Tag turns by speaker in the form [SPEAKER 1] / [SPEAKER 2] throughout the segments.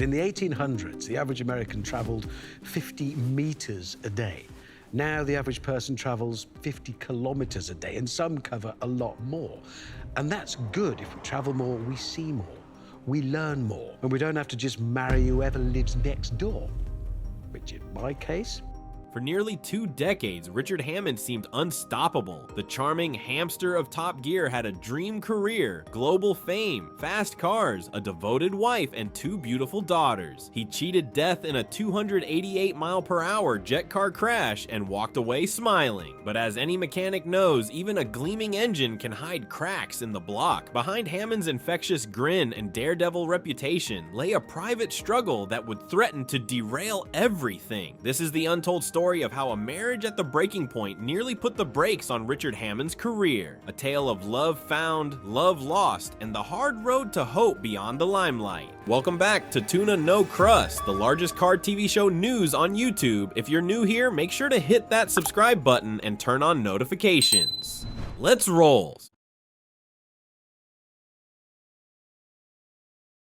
[SPEAKER 1] In the 1800s, the average American traveled 50 meters a day. Now the average person travels 50 kilometers a day, and some cover a lot more. And that's good. If we travel more, we see more, we learn more, and we don't have to just marry whoever lives next door, which in my case.
[SPEAKER 2] For nearly 2 decades, Richard Hammond seemed unstoppable. The charming hamster of Top Gear had a dream career, global fame, fast cars, a devoted wife, and 2 beautiful daughters. He cheated death in a 288-mile-per-hour jet car crash and walked away smiling. But as any mechanic knows, even a gleaming engine can hide cracks in the block. Behind Hammond's infectious grin and daredevil reputation lay a private struggle that would threaten to derail everything. This is the untold story of how a marriage at the breaking point nearly put the brakes on Richard Hammond's career. A tale of love found, love lost, and the hard road to hope beyond the limelight. Welcome back to Tuna No Crust, the largest car TV show news on YouTube. If you're new here, make sure to hit that subscribe button and turn on notifications. Let's roll.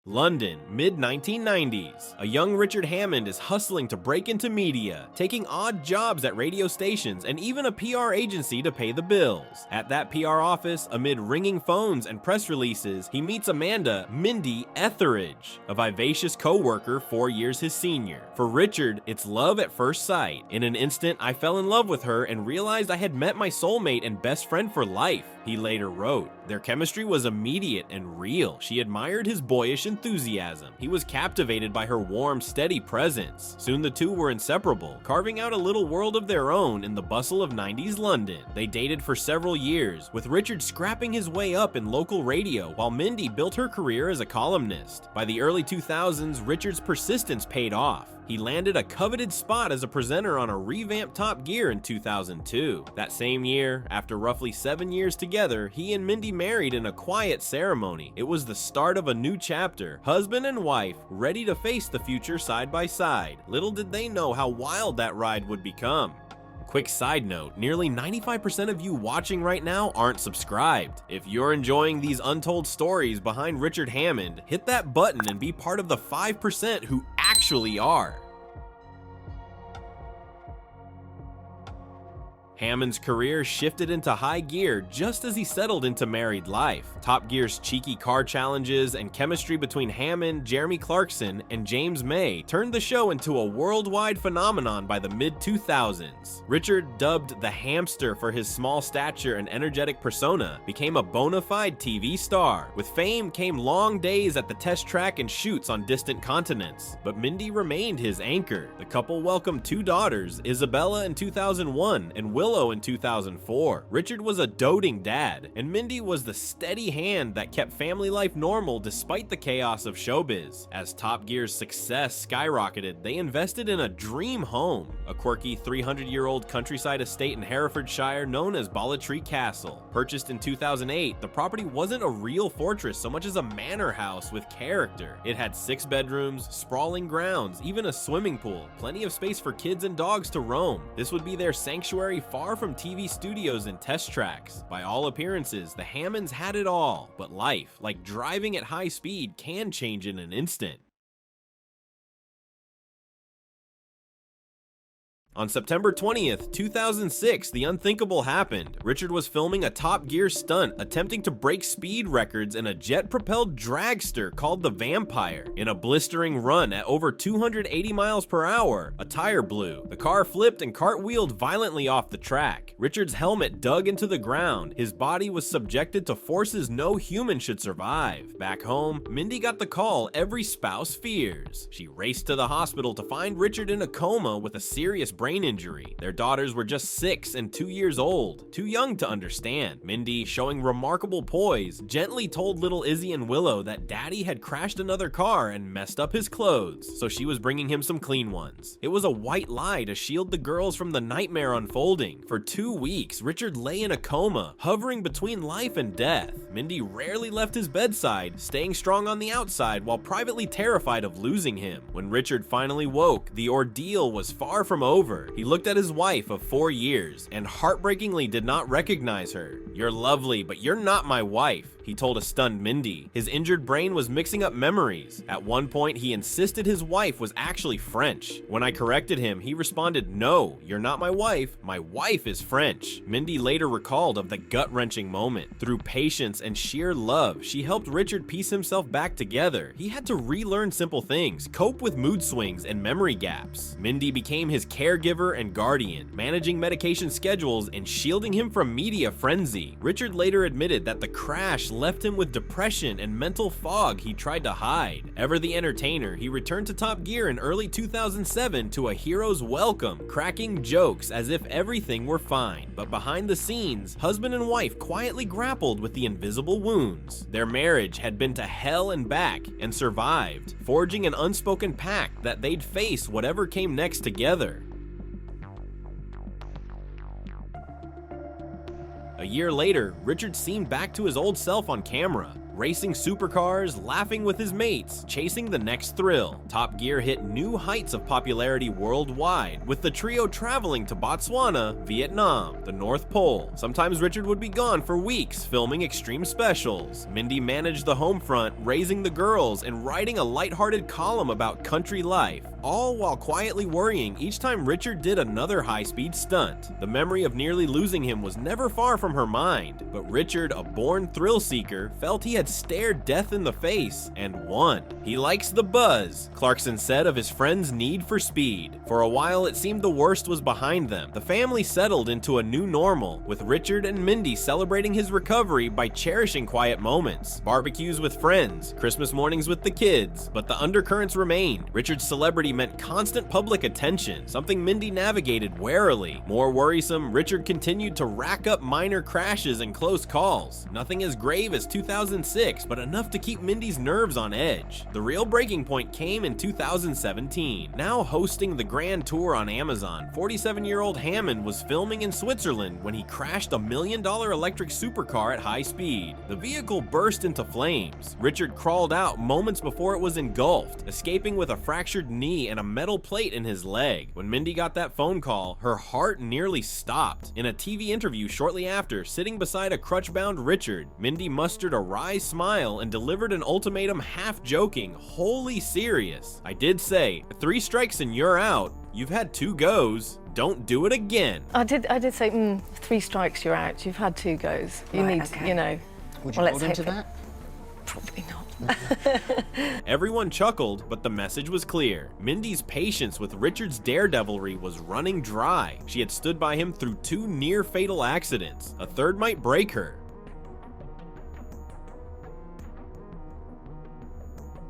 [SPEAKER 2] London, mid-1990s. A young Richard Hammond is hustling to break into media, taking odd jobs at radio stations and even a PR agency to pay the bills. At that PR office, amid ringing phones and press releases, he meets Amanda "Mindy" Etheridge, a vivacious co-worker 4 years his senior. For Richard, it's love at first sight. In an instant, I fell in love with her and realized I had met my soulmate and best friend for life, he later wrote. Their chemistry was immediate and real. She admired his boyish enthusiasm. He was captivated by her warm, steady presence. Soon the two were inseparable, carving out a little world of their own in the bustle of 90s London. They dated for several years, with Richard scrapping his way up in local radio while Mindy built her career as a columnist. By the early 2000s, Richard's persistence paid off. He landed a coveted spot as a presenter on a revamped Top Gear in 2002. That same year, after roughly 7 years together, he and Mindy married in a quiet ceremony. It was the start of a new chapter, husband and wife, ready to face the future side by side. Little did they know how wild that ride would become. Quick side note, nearly 95% of you watching right now aren't subscribed. If you're enjoying these untold stories behind Richard Hammond, hit that button and be part of the 5% who actually are. Hammond's career shifted into high gear just as he settled into married life. Top Gear's cheeky car challenges and chemistry between Hammond, Jeremy Clarkson, and James May turned the show into a worldwide phenomenon by the mid-2000s. Richard, dubbed the Hamster for his small stature and energetic persona, became a bona fide TV star. With fame came long days at the test track and shoots on distant continents, but Mindy remained his anchor. The couple welcomed 2 daughters, Isabella in 2001 and Willow in 2004. Richard was a doting dad, and Mindy was the steady hand that kept family life normal despite the chaos of showbiz. As Top Gear's success skyrocketed, they invested in a dream home, a quirky 300-year-old countryside estate in Herefordshire known as Ballatree Castle. Purchased in 2008, the property wasn't a real fortress so much as a manor house with character. It had 6 bedrooms, sprawling grounds, even a swimming pool, plenty of space for kids and dogs to roam. This would be their sanctuary far from TV studios and test tracks. By all appearances, the Hammonds had it all, but life, like driving at high speed, can change in an instant. On September 20th, 2006, the unthinkable happened. Richard was filming a Top Gear stunt, attempting to break speed records in a jet-propelled dragster called the Vampire. In a blistering run at over 280 miles per hour, a tire blew. The car flipped and cartwheeled violently off the track. Richard's helmet dug into the ground. His body was subjected to forces no human should survive. Back home, Mindy got the call every spouse fears. She raced to the hospital to find Richard in a coma with a serious brain injury. Their daughters were just 6 and 2 years old, too young to understand. Mindy, showing remarkable poise, gently told little Izzy and Willow that Daddy had crashed another car and messed up his clothes, so she was bringing him some clean ones. It was a white lie to shield the girls from the nightmare unfolding. For 2 weeks, Richard lay in a coma, hovering between life and death. Mindy rarely left his bedside, staying strong on the outside while privately terrified of losing him. When Richard finally woke, the ordeal was far from over. over. He looked at his wife of 4 years and heartbreakingly did not recognize her. "You're lovely, but you're not my wife," he told a stunned Mindy. His injured brain was mixing up memories. At one point, he insisted his wife was actually French. When I corrected him, he responded, "No, you're not my wife is French." Mindy later recalled of the gut-wrenching moment. Through patience and sheer love, she helped Richard piece himself back together. He had to relearn simple things, cope with mood swings and memory gaps. Mindy became his caregiver and guardian, managing medication schedules and shielding him from media frenzy. Richard later admitted that the crash left him with depression and mental fog he tried to hide. Ever the entertainer, he returned to Top Gear in early 2007 to a hero's welcome, cracking jokes as if everything were fine. But behind the scenes, husband and wife quietly grappled with the invisible wounds. Their marriage had been to hell and back and survived, forging an unspoken pact that they'd face whatever came next together. A year later, Richard seemed back to his old self on camera, racing supercars, laughing with his mates, chasing the next thrill. Top Gear hit new heights of popularity worldwide, with the trio traveling to Botswana, Vietnam, the North Pole. Sometimes Richard would be gone for weeks, filming extreme specials. Mindy managed the home front, raising the girls, and writing a lighthearted column about country life, all while quietly worrying each time Richard did another high-speed stunt. The memory of nearly losing him was never far from her mind, but Richard, a born thrill-seeker, felt he had stared death in the face and won. "He likes the buzz," Clarkson said of his friend's need for speed. For a while, it seemed the worst was behind them. The family settled into a new normal, with Richard and Mindy celebrating his recovery by cherishing quiet moments, barbecues with friends, Christmas mornings with the kids. But the undercurrents remained. Richard's celebrity meant constant public attention, something Mindy navigated warily. More worrisome, Richard continued to rack up minor crashes and close calls. Nothing as grave as 2006, but enough to keep Mindy's nerves on edge. The real breaking point came in 2017. Now hosting the Grand Tour on Amazon, 47-year-old Hammond was filming in Switzerland when he crashed a $1 million electric supercar at high speed. The vehicle burst into flames. Richard crawled out moments before it was engulfed, escaping with a fractured knee and a metal plate in his leg. When Mindy got that phone call, her heart nearly stopped. In a TV interview shortly after, sitting beside a crutch-bound Richard, Mindy mustered a wry smile and delivered an ultimatum, half joking, wholly serious. "I did say, 3 strikes and you're out. You've had 2 goes. Don't do it again."
[SPEAKER 3] I did say, 3 strikes, you're out. You've had 2 goes. You
[SPEAKER 4] Right,
[SPEAKER 3] need,
[SPEAKER 4] okay.
[SPEAKER 3] you know.
[SPEAKER 4] Would you hold into that?
[SPEAKER 3] Probably not.
[SPEAKER 2] Everyone chuckled, but the message was clear. Mindy's patience with Richard's daredevilry was running dry. She had stood by him through 2 near-fatal accidents. A third might break her.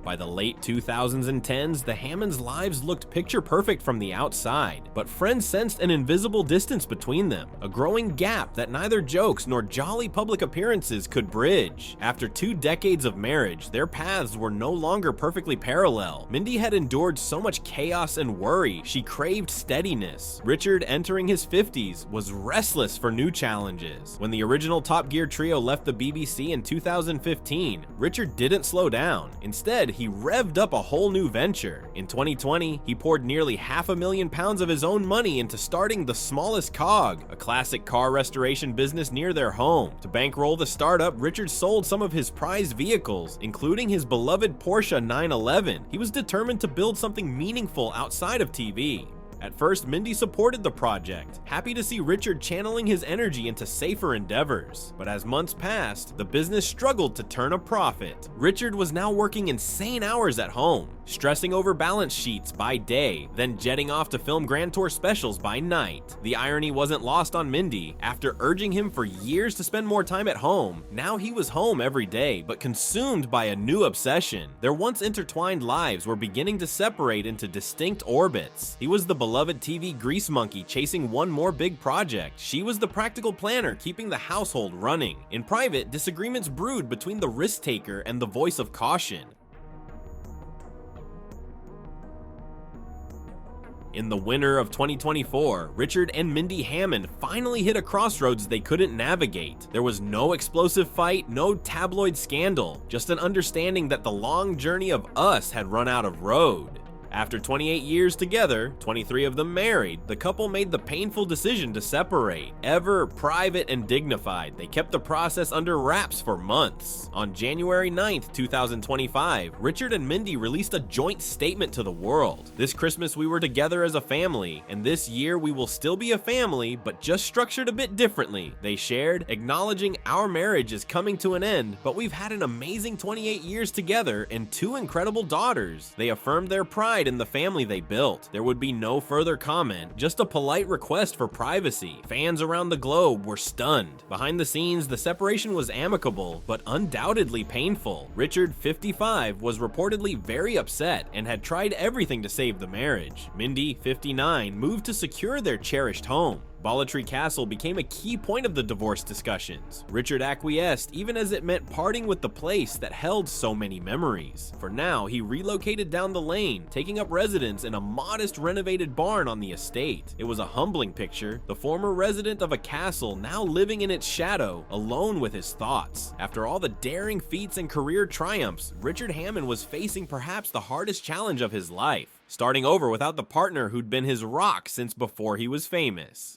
[SPEAKER 2] By the late 2000s and 10s, the Hammonds' lives looked picture perfect from the outside, but friends sensed an invisible distance between them, a growing gap that neither jokes nor jolly public appearances could bridge. After 2 decades of marriage, their paths were no longer perfectly parallel. Mindy had endured so much chaos and worry, she craved steadiness. Richard, entering his 50s, was restless for new challenges. When the original Top Gear trio left the BBC in 2015, Richard didn't slow down. Instead, he revved up a whole new venture. In 2020, he poured nearly £500,000 of his own money into starting The Smallest Cog, a classic car restoration business near their home. To bankroll the startup, Richard sold some of his prized vehicles, including his beloved Porsche 911. He was determined to build something meaningful outside of TV. At first, Mindy supported the project, happy to see Richard channeling his energy into safer endeavors. But as months passed, the business struggled to turn a profit. Richard was now working insane hours at home, stressing over balance sheets by day, then jetting off to film Grand Tour specials by night. The irony wasn't lost on Mindy. After urging him for years to spend more time at home, now he was home every day, but consumed by a new obsession. Their once intertwined lives were beginning to separate into distinct orbits. He was the beloved TV grease monkey chasing one more big project. She was the practical planner keeping the household running. In private, disagreements brewed between the risk taker and the voice of caution. In the winter of 2024, Richard and Mindy Hammond finally hit a crossroads they couldn't navigate. There was no explosive fight, no tabloid scandal, just an understanding that the long journey of us had run out of road. After 28 years together, 23 of them married, the couple made the painful decision to separate. Ever private and dignified, they kept the process under wraps for months. On January 9th, 2025, Richard and Mindy released a joint statement to the world. "This Christmas we were together as a family, and this year we will still be a family, but just structured a bit differently," they shared, acknowledging our marriage is coming to an end, but we've had an amazing 28 years together and 2 incredible daughters. They affirmed their pride in the family they built. There would be no further comment, just a polite request for privacy. Fans around the globe were stunned. Behind the scenes, the separation was amicable, but undoubtedly painful. Richard, 55, was reportedly very upset and had tried everything to save the marriage. Mindy, 59, moved to secure their cherished home. Ballatry Castle became a key point of the divorce discussions. Richard acquiesced, even as it meant parting with the place that held so many memories. For now, he relocated down the lane, taking up residence in a modest renovated barn on the estate. It was a humbling picture, the former resident of a castle now living in its shadow, alone with his thoughts. After all the daring feats and career triumphs, Richard Hammond was facing perhaps the hardest challenge of his life, starting over without the partner who'd been his rock since before he was famous.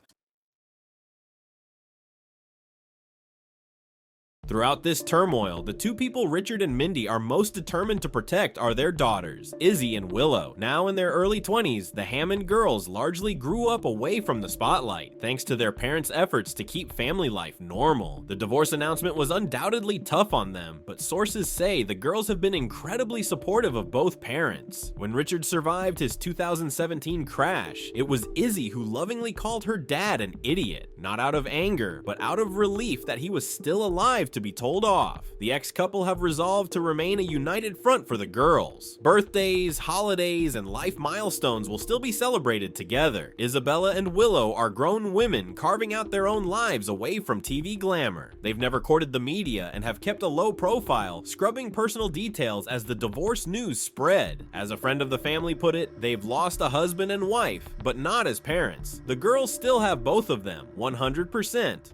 [SPEAKER 2] Throughout this turmoil, the 2 people Richard and Mindy are most determined to protect are their daughters, Izzy and Willow. Now in their early 20s, the Hammond girls largely grew up away from the spotlight, thanks to their parents' efforts to keep family life normal. The divorce announcement was undoubtedly tough on them, but sources say the girls have been incredibly supportive of both parents. When Richard survived his 2017 crash, it was Izzy who lovingly called her dad an idiot, not out of anger, but out of relief that he was still alive to be told off. The ex-couple have resolved to remain a united front for the girls. Birthdays, holidays, and life milestones will still be celebrated together. Isabella and Willow are grown women carving out their own lives away from TV glamour. They've never courted the media and have kept a low profile, scrubbing personal details as the divorce news spread. As a friend of the family put it, they've lost a husband and wife, but not as parents. The girls still have both of them, 100%.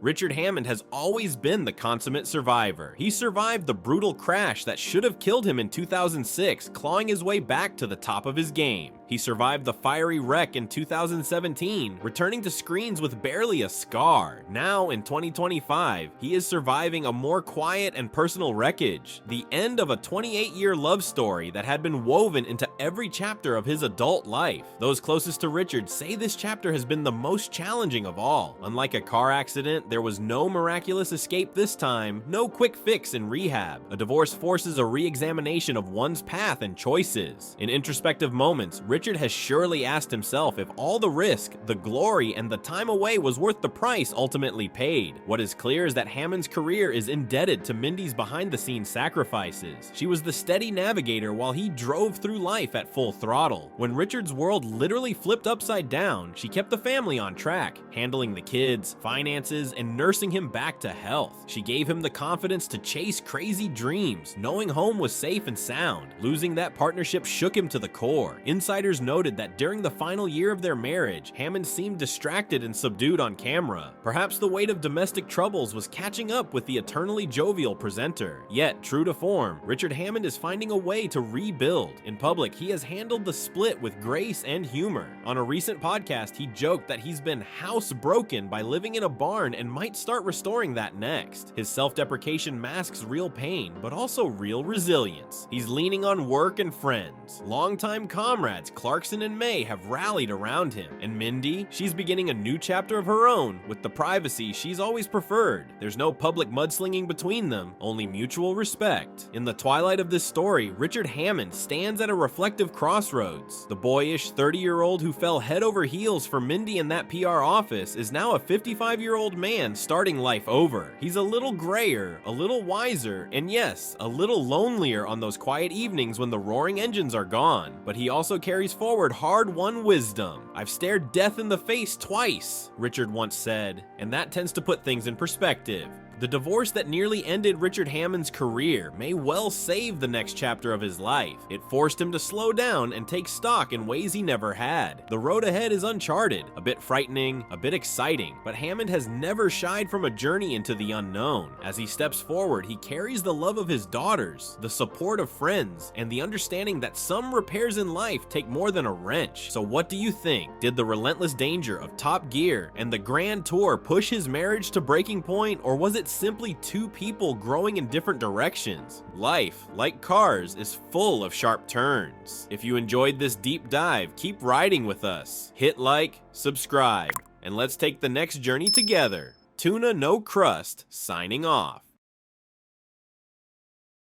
[SPEAKER 2] Richard Hammond has always been the consummate survivor. He survived the brutal crash that should have killed him in 2006, clawing his way back to the top of his game. He survived the fiery wreck in 2017, returning to screens with barely a scar. Now, in 2025, he is surviving a more quiet and personal wreckage, the end of a 28-year love story that had been woven into every chapter of his adult life. Those closest to Richard say this chapter has been the most challenging of all. Unlike a car accident, there was no miraculous escape this time, no quick fix in rehab. A divorce forces a re-examination of one's path and choices. In introspective moments, Richard has surely asked himself if all the risk, the glory, and the time away was worth the price ultimately paid. What is clear is that Hammond's career is indebted to Mindy's behind-the-scenes sacrifices. She was the steady navigator while he drove through life at full throttle. When Richard's world literally flipped upside down, she kept the family on track, handling the kids, finances, and nursing him back to health. She gave him the confidence to chase crazy dreams, knowing home was safe and sound. Losing that partnership shook him to the core. Insiders noted that during the final year of their marriage, Hammond seemed distracted and subdued on camera. Perhaps the weight of domestic troubles was catching up with the eternally jovial presenter. Yet, true to form, Richard Hammond is finding a way to rebuild. In public, he has handled the split with grace and humor. On a recent podcast, he joked that he's been housebroken by living in a barn and might start restoring that next. His self-deprecation masks real pain, but also real resilience. He's leaning on work and friends. Longtime comrades Clarkson and May have rallied around him. And Mindy, she's beginning a new chapter of her own with the privacy she's always preferred. There's no public mudslinging between them, only mutual respect. In the twilight of this story, Richard Hammond stands at a reflective crossroads. The boyish 30-year-old who fell head over heels for Mindy in that PR office is now a 55-year-old man starting life over. He's a little grayer, a little wiser, and yes, a little lonelier on those quiet evenings when the roaring engines are gone. But he also carries forward hard-won wisdom. "I've stared death in the face twice," Richard once said, and that tends to put things in perspective. The divorce that nearly ended Richard Hammond's career may well save the next chapter of his life. It forced him to slow down and take stock in ways he never had. The road ahead is uncharted, a bit frightening, a bit exciting, but Hammond has never shied from a journey into the unknown. As he steps forward, he carries the love of his daughters, the support of friends, and the understanding that some repairs in life take more than a wrench. So what do you think? Did the relentless danger of Top Gear and the Grand Tour push his marriage to breaking point, or was it simply two people growing in different directions? Life, like cars, is full of sharp turns. If you enjoyed this deep dive, keep riding with us. Hit like, subscribe, and let's take the next journey together. Tuna No Crust, signing off.